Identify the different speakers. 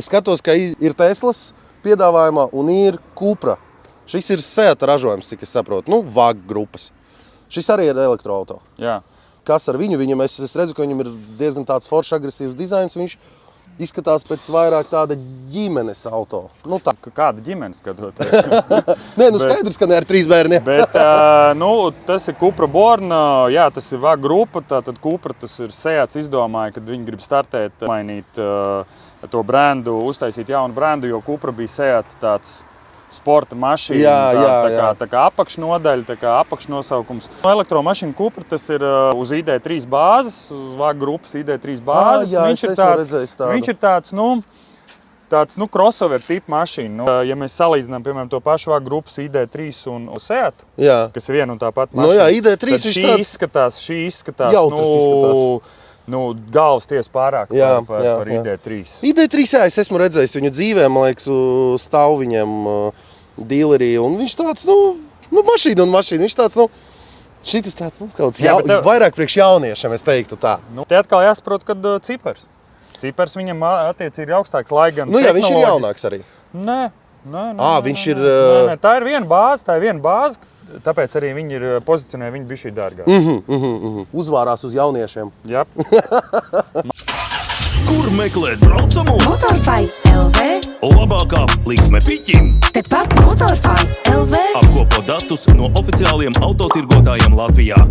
Speaker 1: Es skatos, ka ir Teslas piedāvājumā un ir Cupra. Šis ir Seat ražojums, cik es saprotu, VAG grupas. Šis arī ir elektroauto.
Speaker 2: Jā.
Speaker 1: Kas ar viņu? Es redzu, ka viņam ir diezgan tāds foršs, agresīvs dizains. Viņš izskatās pēc vairāk tāda ģimenes auto. Tā.
Speaker 2: Kāda ģimene skatoties?
Speaker 1: Nē, skaidrs, ka ne ar 3 bērniem.
Speaker 2: Bet, tas ir Cupra Born, jā, tas ir VAG grupa, tātad Cupra tas ir Seats izdomāja, kad viņi grib startēt, mainīt to brendu, uztaisīt jaunu brendu, jo Cupra bija Seat tāds sporta mašīna, tā kā apakšnodaļa, tā kā apakšnosaukums. Elektromašīna Cupra tas ir uz ID3 bāzes, uz VAG grupas ID3 bāzes. Viņš ir tāds, crossover tipa mašīna. Ja mēs salīdzinām, piemēram, to pašu VAG grupas ID3 un Seat, kas ir viena un tā pati mašīna,
Speaker 1: ID3
Speaker 2: tad šī izskatās, galvas tiesa pārāk par ID3.
Speaker 1: ID3, es esmu redzējis viņu dzīvē, man liekas, stāv viņam dīlerī, un viņš tāds, mašīna un mašīna, viņš tāds, šitas tāds, kaut kāds vairāk priekš jauniešiem, es teiktu tā.
Speaker 2: Te atkal jāsaprot, kad cipars. Cipars viņam attiecīgi ir augstāks, lai gan
Speaker 1: viņš ir jaunāks arī.
Speaker 2: Nē.
Speaker 1: Viņš ir...
Speaker 2: Tā ir viena bāze, tāpēc arī viņi ir pozicionēti, viņi bija šī dārgā.
Speaker 1: Uzvārās uz jauniešiem.
Speaker 2: Jā.
Speaker 3: Kur meklēt braucamu?
Speaker 4: Motorfight LV.
Speaker 3: Labākā likme piķim.
Speaker 4: Tepat Motorfight LV.
Speaker 3: Apkopo datus no oficiāliem autotirgotājiem Latvijā.